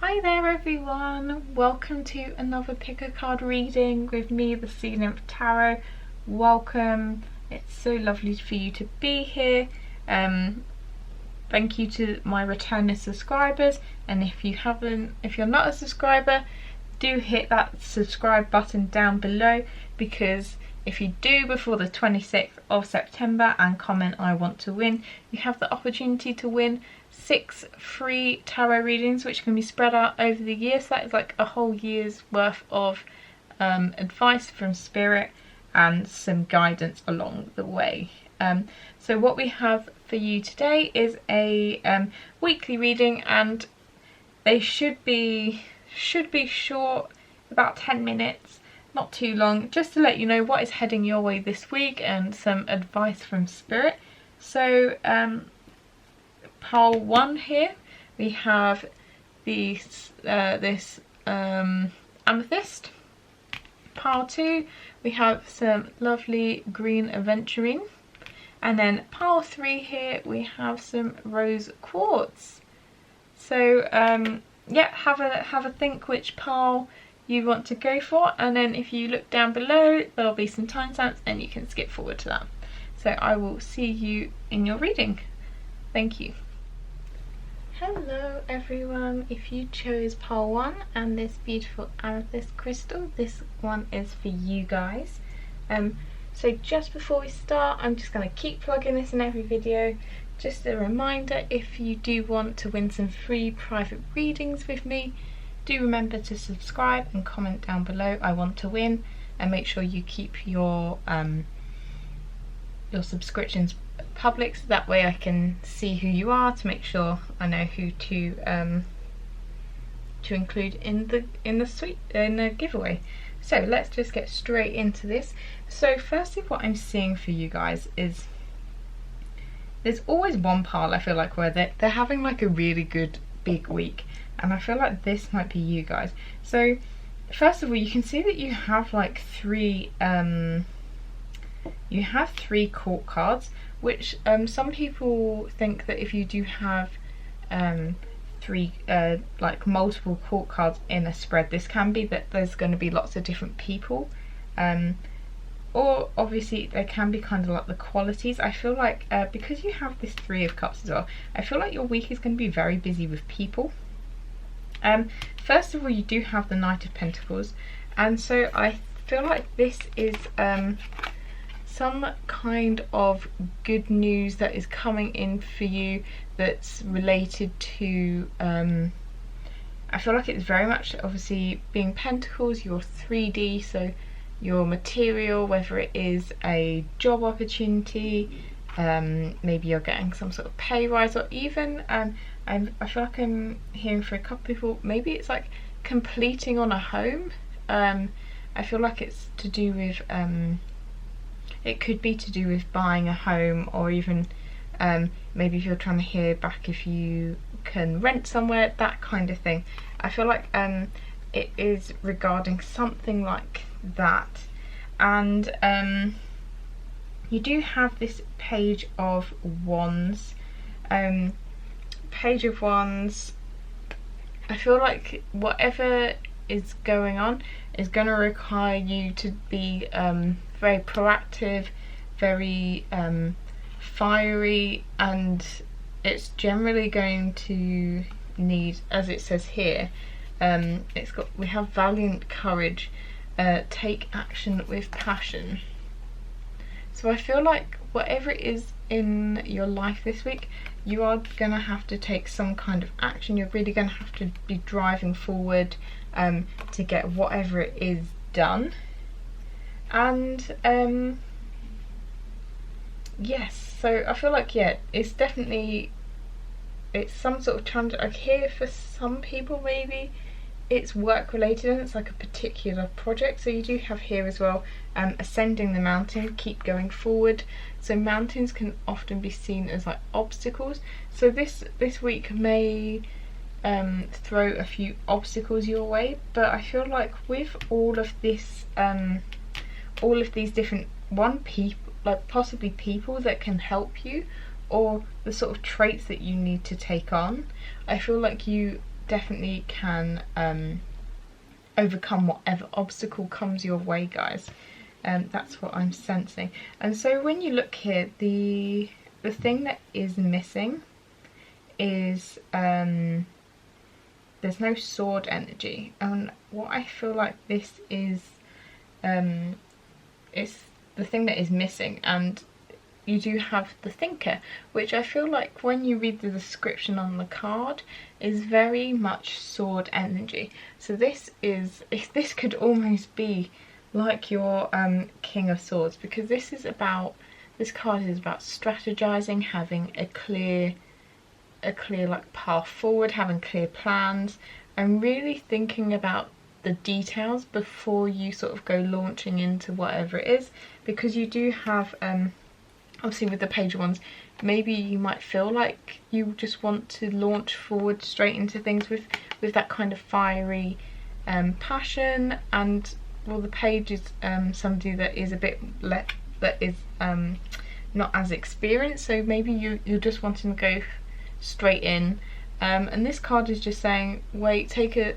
Hi there everyone, welcome to another pick a card reading with me, the Sea Nymph Tarot. Welcome, it's so lovely for you to be here. Thank you to my returning subscribers, and if you're not a subscriber, do hit that subscribe button down below, because if you do before the 26th of September and comment I want to win, you have the opportunity to win 6 free tarot readings which can be spread out over the year. So that is like a whole year's worth of advice from Spirit and some guidance along the way. So what we have for you today is a weekly reading, and they should be short, about 10 minutes, not too long, just to let you know what is heading your way this week and some advice from Spirit. So pile 1 here we have this amethyst. Pile 2 we have some lovely green aventurine, and then pile 3 here we have some rose quartz. So yeah, have a think which pile you want to go for, and then if you look down below there'll be some timestamps and you can skip forward to that. So I will see you in your reading. Thank you. Hello everyone, if you chose pile 1 and this beautiful amethyst crystal, this one is for you guys. So just before we start, I'm just going to keep plugging this in every video. Just a reminder, if you do want to win some free private readings with me, do remember to subscribe and comment down below I want to win, and make sure you keep your subscriptions public, so that way I can see who you are, to make sure I know who to include in the giveaway. So let's just get straight into this. So firstly, what I'm seeing for you guys is there's always one pile, I feel like, where they're having like a really good big week, and I feel like this might be you guys. So first of all, you can see that you have like three court cards, which some people think that if you do have three like multiple court cards in a spread, this can be that there's going to be lots of different people, or obviously there can be kind of like the qualities. I feel like because you have this 3 of Cups as well, I feel like your week is going to be very busy with people. First of all, you do have the Knight of Pentacles, and so I feel like this is some kind of good news that is coming in for you that's related to I feel like it's very much, obviously being Pentacles, your 3D, so your material, whether it is a job opportunity, maybe you're getting some sort of pay rise, or even I feel like I'm hearing for a couple people, maybe it's like completing on a home. I feel like it's to do with it could be to do with buying a home, or even maybe if you're trying to hear back if you can rent somewhere, that kind of thing. I feel like it is regarding something like that. And you do have this Page of Wands. Page of Wands, I feel like whatever is going on is going to require you to be very proactive, very fiery, and it's generally going to need, as it says here, we have valiant courage, take action with passion. So I feel like whatever it is in your life this week, you are going to have to take some kind of action. You're really going to have to be driving forward to get whatever it is done. And yes, so I feel like, yeah, it's some sort of challenge. Like here, for some people maybe it's work related and it's like a particular project. So you do have here as well, ascending the mountain, keep going forward. So mountains can often be seen as like obstacles, so this week may throw a few obstacles your way, but I feel like with all of this all of these different people, like possibly people that can help you, or the sort of traits that you need to take on, I feel like definitely can overcome whatever obstacle comes your way, guys. That's what I'm sensing. And so when you look here, the thing that is missing is there's no sword energy, and what I feel like this is it's the thing that is missing. And you do have the thinker, which I feel like when you read the description on the card is very much sword energy. So this could almost be like your King of Swords, because this card is about strategizing, having a clear like path forward, having clear plans, and really thinking about the details before you sort of go launching into whatever it is. Because you do have obviously with the Page of Wands, maybe you might feel like you just want to launch forward straight into things with that kind of fiery passion. And well, the Page is somebody that is a bit not as experienced, so maybe you're just wanting to go straight in. And this card is just saying, wait, take a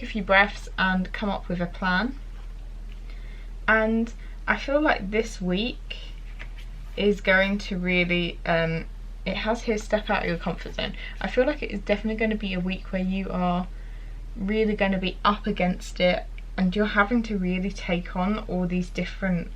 few breaths and come up with a plan. And I feel like this week is going to really it has here, step out of your comfort zone. I feel like it is definitely going to be a week where you are really going to be up against it, and you're having to really take on all these different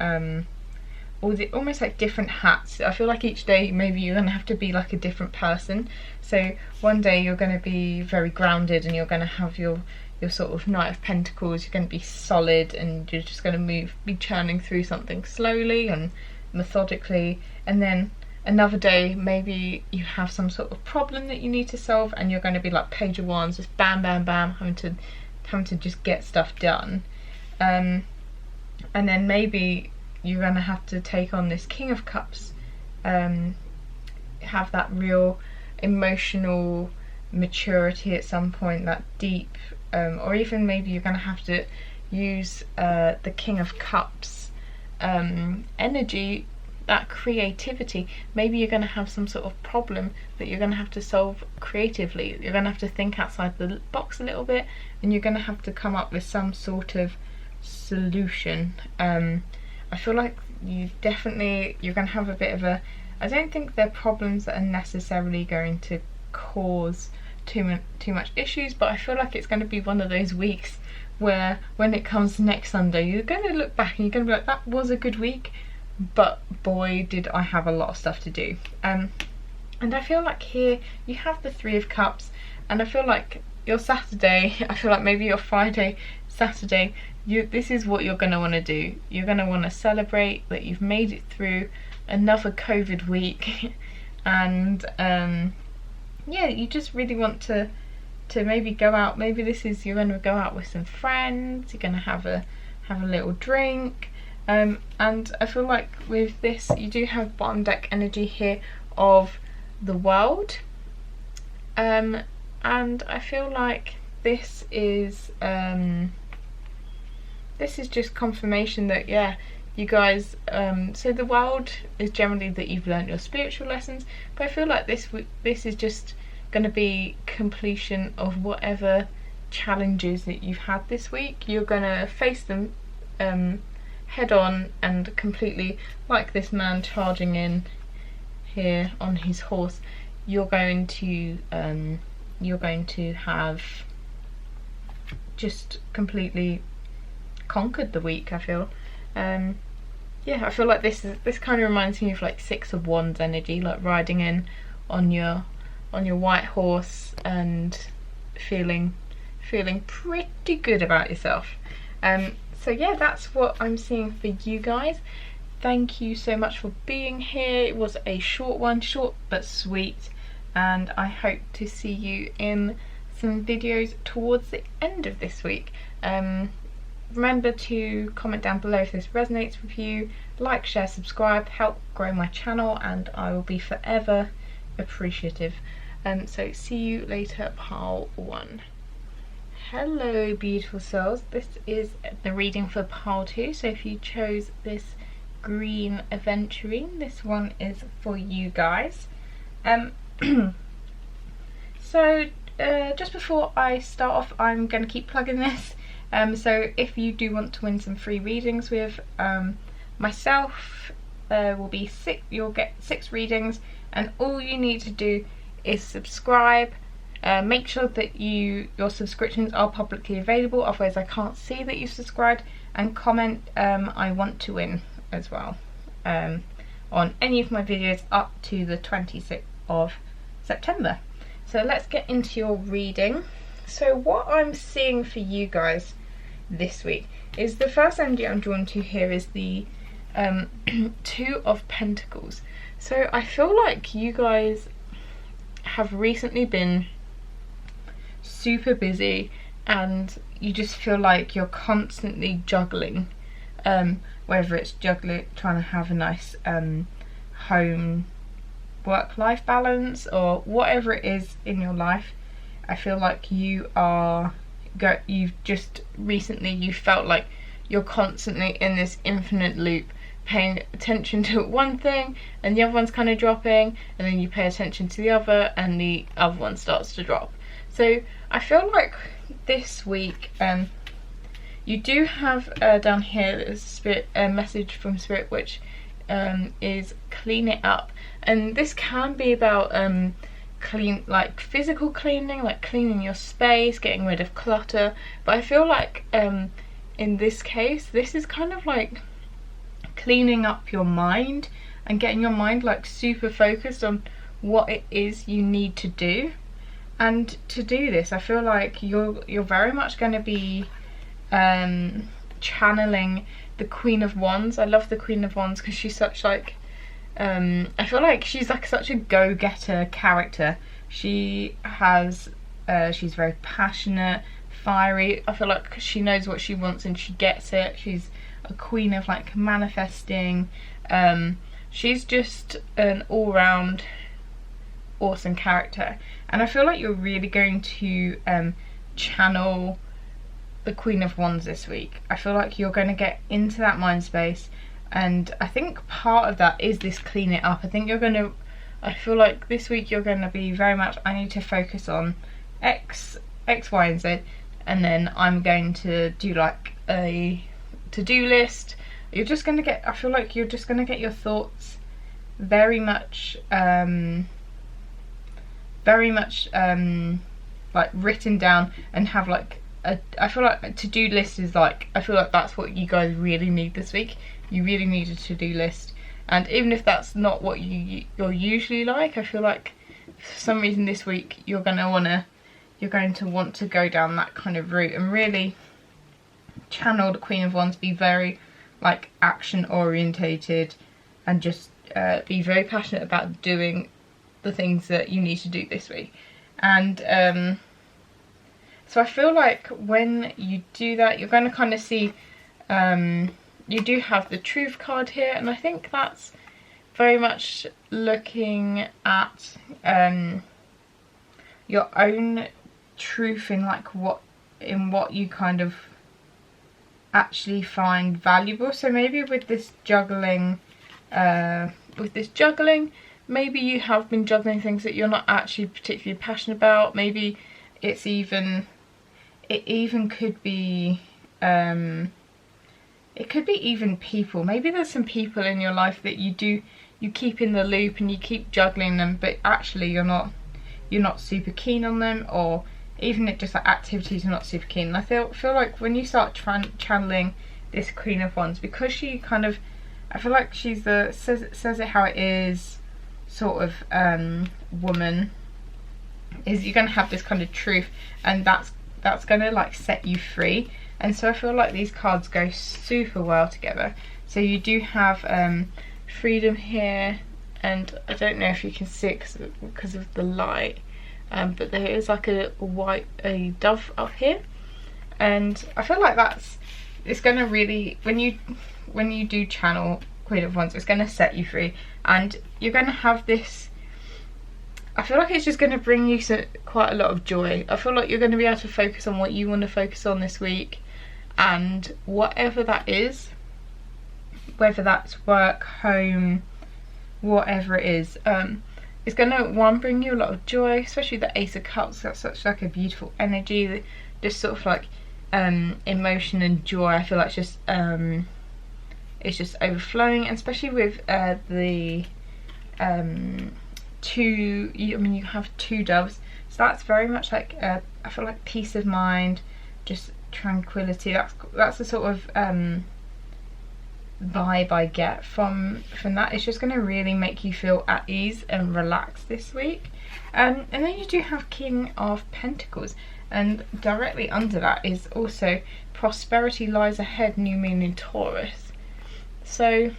almost like different hats. I feel like each day maybe you're going to have to be like a different person. So one day you're going to be very grounded and you're going to have your sort of Knight of Pentacles. You're going to be solid and you're just going to be churning through something slowly and methodically. And then another day maybe you have some sort of problem that you need to solve, and you're going to be like Page of Wands, just bam bam bam, having to just get stuff done. And then maybe you're going to have to take on this King of Cups, have that real emotional maturity at some point, that deep, or even maybe you're going to have to use the King of Cups energy, that creativity. Maybe you're going to have some sort of problem that you're going to have to solve creatively. You're going to have to think outside the box a little bit, and you're going to have to come up with some sort of solution. I feel like you're going to have a bit of a, I don't think they're problems that are necessarily going to cause too much issues, but I feel like it's going to be one of those weeks where when it comes next Sunday, you're going to look back and you're going to be like, that was a good week, but boy did I have a lot of stuff to do. And I feel like here you have the Three of Cups, and I feel like your Saturday, I feel like maybe your Friday, Saturday, this is what you're going to want to do. You're going to want to celebrate that you've made it through another COVID week. And yeah, you just really want to maybe go out. Maybe you're going to go out with some friends, you're going to have a little drink. And I feel like with this you do have bottom deck energy here of the World. And I feel like this is just confirmation that, yeah, you guys, so the World is generally that you've learnt your spiritual lessons, but I feel like this is just going to be completion of whatever challenges that you've had this week. You're going to face them head on and completely, like this man charging in here on his horse. You're going to have just completely conquered the week, I feel. Yeah, I feel like this kind of reminds me of like Six of Wands energy, like riding in on your white horse and feeling pretty good about yourself. So yeah, that's what I'm seeing for you guys. Thank you so much for being here. It was a short one, short but sweet, and I hope to see you in some videos towards the end of this week. Remember to comment down below if this resonates with you. Like, share, subscribe, help grow my channel, and I will be forever appreciative. So see you later, pile 1. Hello beautiful souls, this is the reading for pile 2. So if you chose this green aventurine, this one is for you guys. So just before I start off, I'm going to keep plugging this. So if you do want to win some free readings with myself, will be you'll get 6 readings, and all you need to do is subscribe. Make sure that your subscriptions are publicly available, otherwise I can't see that you've subscribed, and comment I want to win as well on any of my videos up to the 26th of September. So let's get into your reading. So what I'm seeing for you guys this week is, the first energy I'm drawn to here is the 2 of Pentacles. So I feel like you guys have recently been super busy and you just feel like you're constantly juggling, whether it's trying to have a nice home work-life balance or whatever it is in your life. I feel like you felt like you're constantly in this infinite loop, paying attention to one thing and the other one's kind of dropping, and then you pay attention to the other and the other one starts to drop. So I feel like this week you do have down here a message from Spirit, which is clean it up, and this can be about physical cleaning, like cleaning your space, getting rid of clutter. But I feel like in this case, this is kind of like cleaning up your mind and getting your mind like super focused on what it is you need to do. And to do this, I feel like you're very much going to be channeling the Queen of Wands. I love the Queen of Wands because she's such like I feel like she's like such a go-getter character. She's very passionate, fiery. I feel like she knows what she wants and she gets it. She's a queen of like manifesting. She's just an all-round awesome character, and I feel like you're really going to channel the Queen of Wands this week. I feel like you're going to get into that mind space, and I think part of that is this clean it up. I feel like this week you're going to be very much, I need to focus on X, Y and Z, and then I'm going to do like a to-do list. You're just going to get, I feel like you're just going to get your thoughts very much like written down, and have like I feel like a to-do list is like, I feel like that's what you guys really need this week. You really need a to-do list, and even if that's not what you're usually like, I feel like for some reason this week you're going to want to go down that kind of route and really channel the Queen of Wands, be very like action orientated, and just be very passionate about doing the things that you need to do this week. And so I feel like when you do that, you're going to kind of see you do have the Truth card here, and I think that's very much looking at your own truth in like what you kind of actually find valuable. So maybe with this juggling, maybe you have been juggling things that you're not actually particularly passionate about. Maybe it even could be it could be even people. Maybe there's some people in your life that you keep in the loop and you keep juggling them, but actually you're not super keen on them, or even just like activities you're not super keen. And I feel like when you start channeling this Queen of Wands, because she kind of, I feel like she's the says it how it is sort of woman, is you're going to have this kind of truth, and that's going to like set you free. And so I feel like these cards go super well together. So you do have freedom here, and I don't know if you can see it because of the light, but there is like a dove up here, and I feel like it's going to really, when you do channel Queen of Wands, it's going to set you free, and you're going to have this, I feel like it's just going to bring you quite a lot of joy. I feel like you're going to be able to focus on what you want to focus on this week, and whatever that is, whether that's work, home, whatever it is, it's going to bring you a lot of joy, especially the Ace of Cups. That's such like a beautiful energy, just sort of like emotion and joy. I feel like it's just overflowing, and especially with the you have two doves, so that's very much like I feel like peace of mind, just tranquility. That's the sort of vibe I get from that. It's just going to really make you feel at ease and relaxed this week. And then you do have King of Pentacles, and directly under that is also prosperity lies ahead, new moon in Taurus. So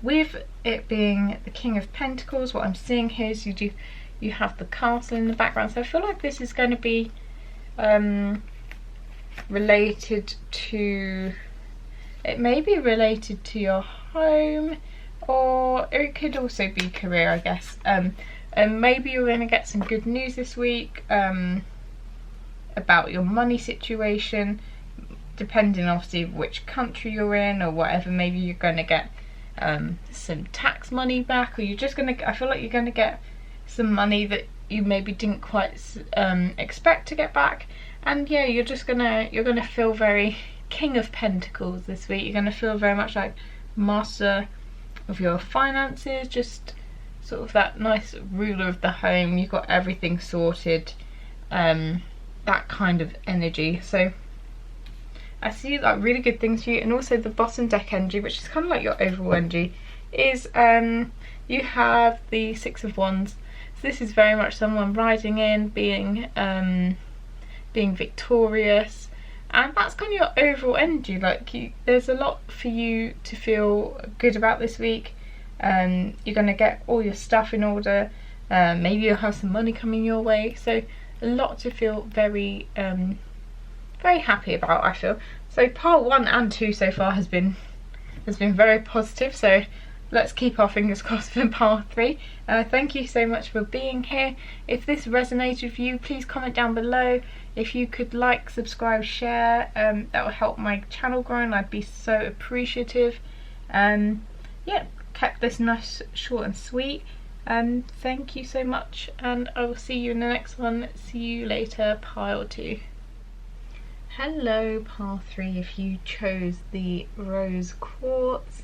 with it being the King of Pentacles, what I'm seeing here is you have the castle in the background. So I feel like this is going to be related to, it may be related to your home, or it could also be career, I guess. And maybe you're going to get some good news this week about your money situation, depending obviously which country you're in or whatever. Maybe you're going to get some tax money back, or you're just going to, I feel like you're going to get some money that you maybe didn't quite expect to get back. And yeah, you're gonna feel very King of Pentacles this week. You're gonna feel very much like master of your finances, just sort of that nice ruler of the home. You've got everything sorted, that kind of energy. So I see like really good things for you. And also the bottom deck energy, which is kind of like your overall energy, is you have the Six of Wands. So this is very much someone riding in, being victorious, and that's kind of your overall energy. Like there's a lot for you to feel good about this week. You're going to get all your stuff in order. Maybe you'll have some money coming your way. So a lot to feel very very happy about, I feel. So part 1 and 2 so far has been very positive. So let's keep our fingers crossed for part 3. Thank you so much for being here. If this resonated with you, please comment down below. If you could like, subscribe, share, that will help my channel grow, and I'd be so appreciative. Yeah, kept this nice, short and sweet. Thank you so much, and I will see you in the next one. See you later, pile 2. Hello, pile 3, if you chose the rose quartz.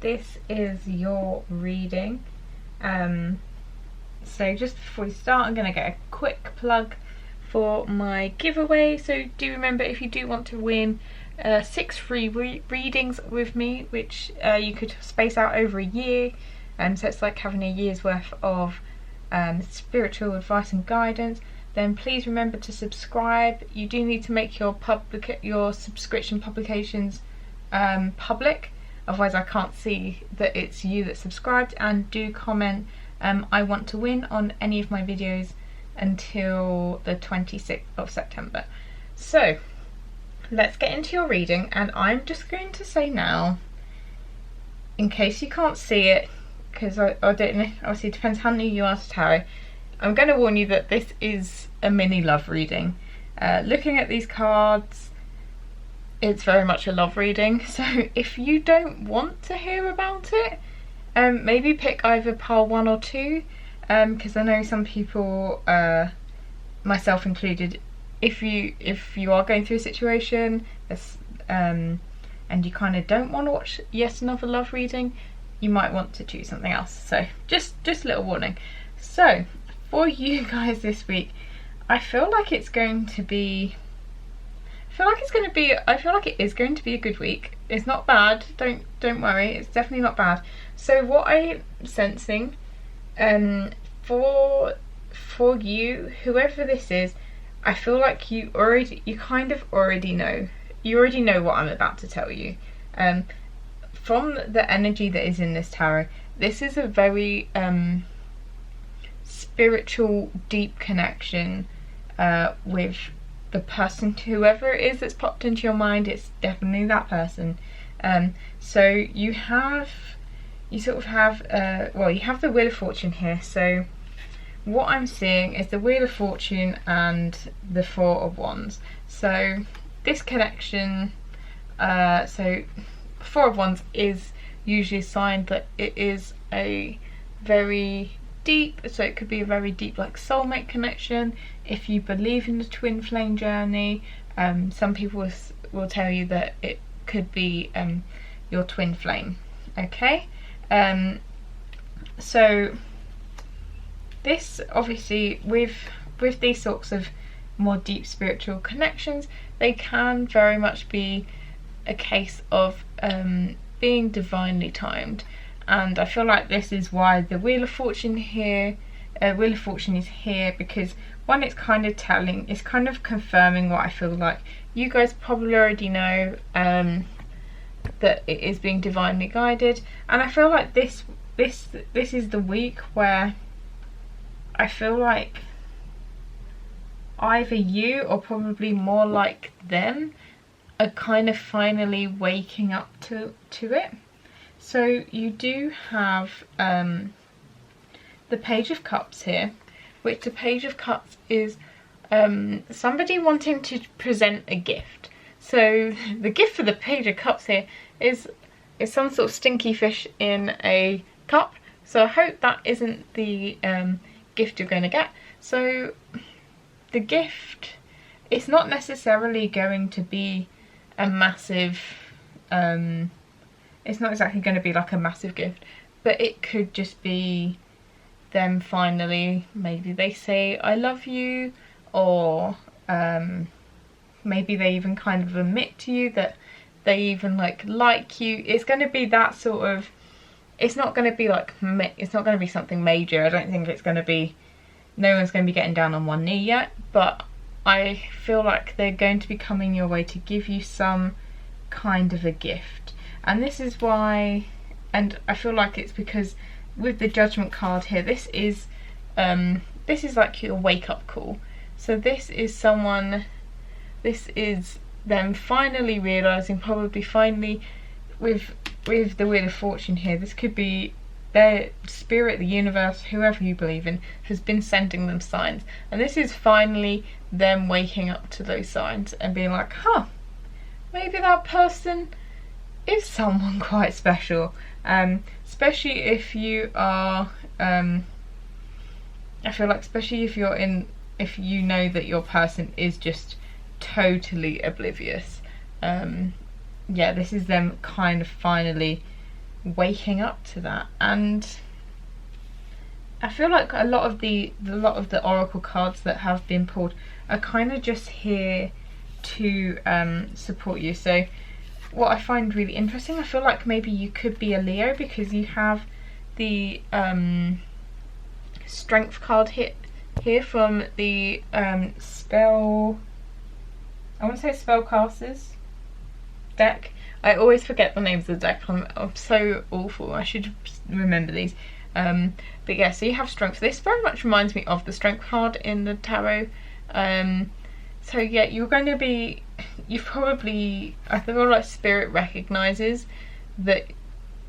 This is your reading. So just before we start, I'm going to get a quick plug for my giveaway. So do remember, if you do want to win 6 free readings with me, which you could space out over a year, so it's like having a year's worth of spiritual advice and guidance, then please remember to subscribe. You do need to make your subscription publications public, otherwise I can't see that it's you that subscribed. And do comment I want to win on any of my videos until the 26th of September. So let's get into your reading, and I'm just going to say now, in case you can't see it, because I don't know, obviously it depends how new you are to tarot, I'm going to warn you that this is a mini love reading. Looking at these cards, it's very much a love reading, so if you don't want to hear about it, maybe pick either pile 1 or 2, because I know some people, myself included, if you are going through a situation and you kind of don't want to watch yet another love reading, you might want to choose something else. So just a little warning. So for you guys this week, I feel like it is going to be a good week. It's not bad, don't worry, it's definitely not bad. So what I'm sensing for you, whoever this is, I feel like you kind of already know. You already know what I'm about to tell you. From the energy that is in this tarot, this is a very spiritual, deep connection with the person, whoever it is that's popped into your mind. It's definitely that person. So you have the Wheel of Fortune here. So what I'm seeing is the Wheel of Fortune and the Four of Wands. So this connection, so Four of Wands is usually a sign that it is a very deep, so it could be a very deep like soulmate connection. If you believe in the twin flame journey, some people will tell you that it could be your twin flame. Okay, so this obviously with these sorts of more deep spiritual connections, they can very much be a case of being divinely timed. And I feel like this is why the Wheel of Fortune here, Wheel of Fortune is here, because one, it's kind of telling, it's kind of confirming what I feel like you guys probably already know, that it is being divinely guided. And I feel like this is the week where I feel like either you, or probably more like them, are kind of finally waking up to it. So you do have the Page of Cups here, which the Page of Cups is somebody wanting to present a gift. So the gift for the Page of Cups here is some sort of stinky fish in a cup. So I hope that isn't the gift you're going to get. So the gift, it's not necessarily going to be a massive, it's not exactly going to be like a massive gift, but it could just be them finally, maybe they say I love you, or maybe they even kind of admit to you that they even like you. It's going to be that sort of, it's not going to be like, it's not going to be something major. I don't think it's going to be, no one's going to be getting down on one knee yet, but I feel like they're going to be coming your way to give you some kind of a gift. And this is why, and I feel like it's because with the Judgment card here, this is like your wake-up call. So this is someone, this is them finally realising, probably finally, with the Wheel of Fortune here, this could be their spirit, the universe, whoever you believe in, has been sending them signs. And this is finally them waking up to those signs and being like, huh, maybe that person is someone quite special. Especially if you are, I feel like especially if you're in, if you know that your person is just totally oblivious. Yeah, this is them kind of finally waking up to that. And I feel like a lot of the oracle cards that have been pulled are kind of just here to support you. So what I find really interesting, I feel like maybe you could be a Leo, because you have the Strength card here from the Spellcasters deck. I always forget the names of the deck. I'm so awful. I should remember these. But yeah, so you have Strength. This very much reminds me of the Strength card in the tarot. So yeah, you're going to be, you probably, I feel like Spirit recognises that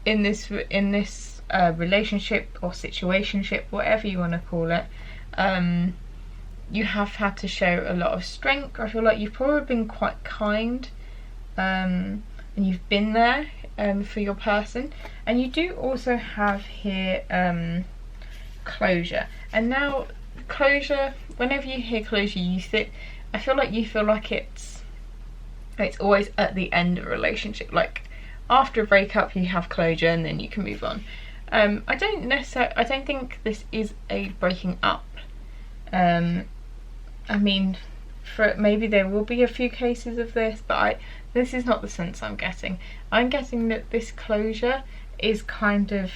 in this relationship or situationship, whatever you want to call it, you have had to show a lot of strength. I feel like you've probably been quite kind, and you've been there for your person. And you do also have here closure. And now closure, whenever you hear closure, I feel like it's always at the end of a relationship. Like after a breakup, you have closure and then you can move on. I don't think this is a breaking up. I mean, maybe there will be a few cases of this, but this is not the sense I'm getting. I'm getting that this closure is kind of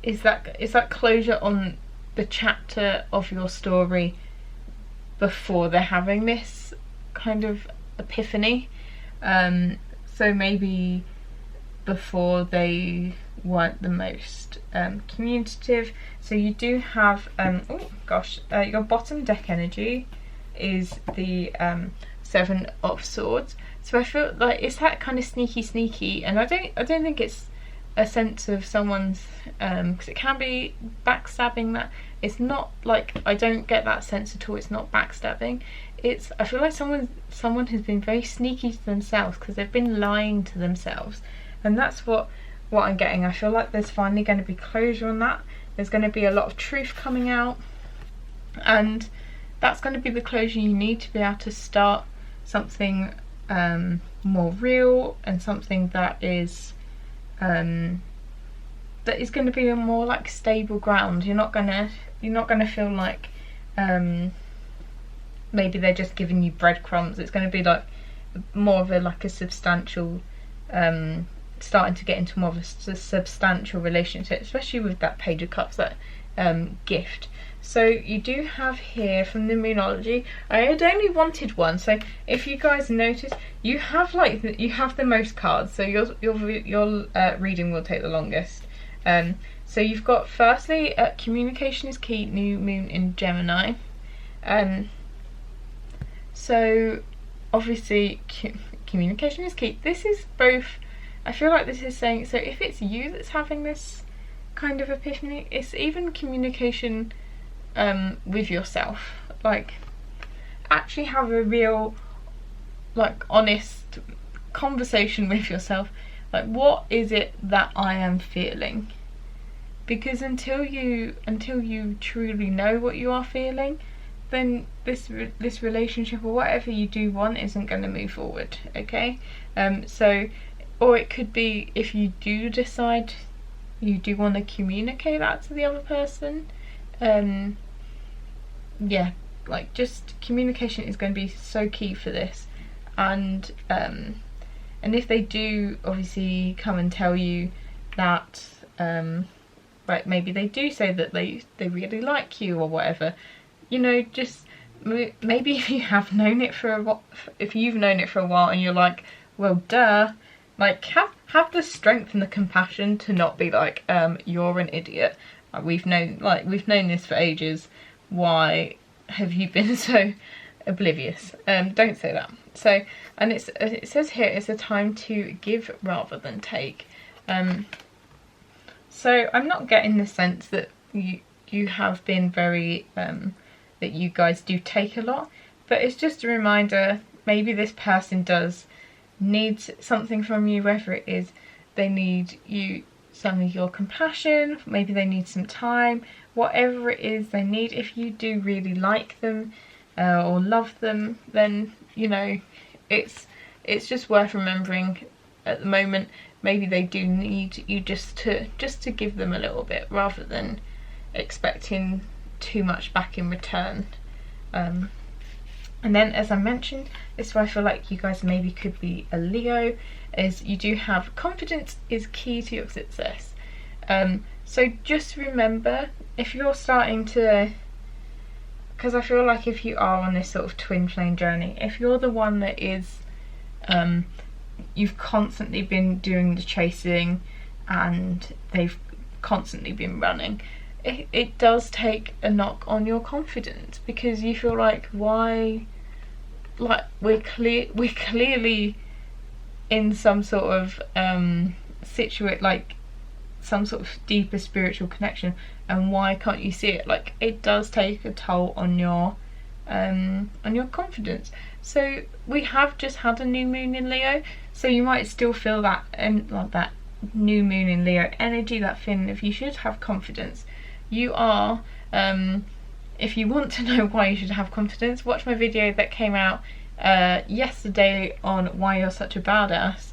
is that closure on the chapter of your story before they're having this kind of epiphany. So maybe before they weren't the most communicative. So you do have your bottom deck energy is the Seven of Swords. So I feel like it's that kind of sneaky, and I don't think it's a sense of someone's because it can be backstabbing. That it's not like, I don't get that sense at all. It's not backstabbing. I feel like someone has been very sneaky to themselves, because they've been lying to themselves, and that's what what I'm getting. I feel like there's finally going to be closure on that. There's going to be a lot of truth coming out, and that's going to be the closure you need to be able to start something more real, and something that is going to be a more like stable ground. You're not gonna feel like maybe they're just giving you breadcrumbs. It's going to be like more of a substantial, starting to get into more of a substantial relationship, especially with that Page of Cups, that gift. So you do have here from the Moonology. I had only wanted one, so if you guys notice, you have the most cards, so your reading will take the longest. So you've got, firstly, communication is key, new moon in Gemini. So obviously communication is key. This is both, I feel like this is saying, so if it's you that's having this kind of epiphany, it's even communication with yourself. Like, actually have a real, like, honest conversation with yourself. Like, what is it that I am feeling? Because until you truly know what you are feeling, then this relationship or whatever you do want isn't going to move forward. Okay, so, or it could be, if you do decide you do want to communicate that to the other person, yeah, like, just communication is going to be so key for this. And if they do obviously come and tell you that, right, maybe they do say that they really like you or whatever, you know, just maybe if you've known it for a while and you're like, well, duh, like, have the strength and the compassion to not be like, you're an idiot. Like, we've known this for ages. Why have you been so oblivious? Don't say that. So, and it says here, it's a time to give rather than take. So I'm not getting the sense that you have been very that you guys do take a lot, but it's just a reminder, maybe this person does need something from you, whether it is they need some of your compassion, maybe they need some time, whatever it is they need. If you do really like them or love them, then, you know, it's just worth remembering at the moment. Maybe they do need you just to give them a little bit, rather than expecting too much back in return. And then, as I mentioned, this is where I feel like you guys maybe could be a Leo, is you do have confidence is key to your success. So just remember, if you're starting to, because I feel like if you are on this sort of twin flame journey, if you're the one that is, you've constantly been doing the chasing and they've constantly been running, it does take a knock on your confidence, because you feel like, why, like, we're clearly in some sort of like some sort of deeper spiritual connection, and why can't you see it? Like, it does take a toll on your confidence. So we have just had a new moon in Leo, so you might still feel that, like that new moon in Leo energy, that feeling of you should have confidence. You are, if you want to know why you should have confidence, watch my video that came out yesterday on why you're such a badass,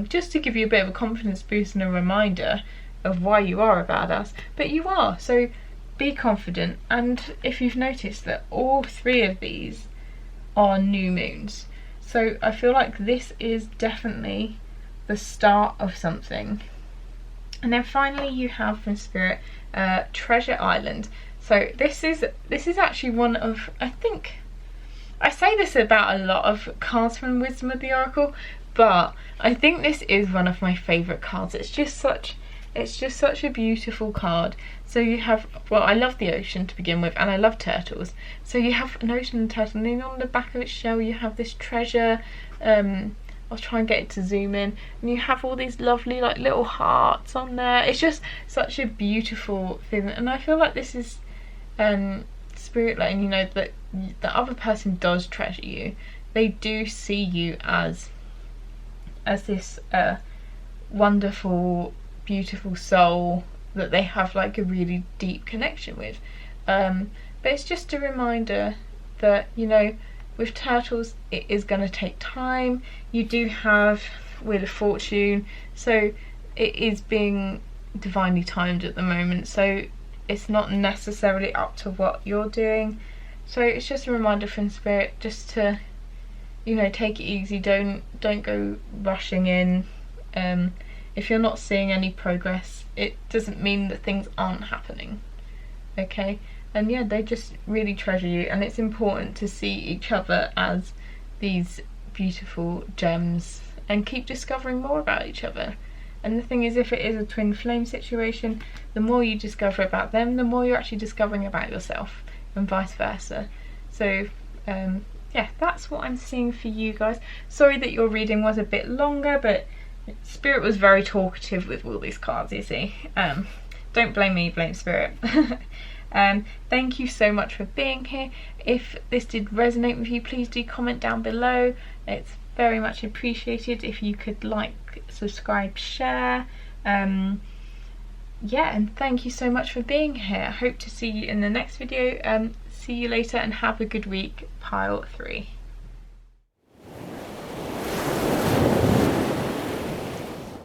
just to give you a bit of a confidence boost and a reminder of why you are a badass. But you are, so be confident. And if you've noticed that all three of these are new moons, so I feel like this is definitely the start of something. And then finally you have from Spirit, Treasure Island. So this is actually one of, I think, I say this about a lot of cards from Wisdom of the Oracle, but I think this is one of my favourite cards. It's just such a beautiful card. So you have, well, I love the ocean to begin with, and I love turtles. So you have an ocean and turtle, and then on the back of its shell you have this treasure. I'll try and get it to zoom in, and you have all these lovely, like, little hearts on there. It's just such a beautiful thing, and I feel like this is Spirit letting you know that the other person does treasure you. They do see you as this wonderful beautiful soul that they have like a really deep connection with. But it's just a reminder that, you know, with turtles it is going to take time. You do have Wheel of Fortune, so it is being divinely timed at the moment, so it's not necessarily up to what you're doing. So it's just a reminder from Spirit just to, you know, take it easy, don't go rushing in. If you're not seeing any progress, it doesn't mean that things aren't happening, okay? And yeah, they just really treasure you, and it's important to see each other as these beautiful gems and keep discovering more about each other. And the thing is, if it is a twin flame situation, the more you discover about them, the more you're actually discovering about yourself, and vice versa. So yeah, that's what I'm seeing for you guys. Sorry that your reading was a bit longer, but Spirit was very talkative with all these cards, you see. Don't blame me, blame Spirit. Thank you so much for being here. If this did resonate with you, please do comment down below. It's very much appreciated if you could like, subscribe, share. Yeah, and thank you so much for being here. I hope to see you in the next video. See you later and have a good week, pile 3.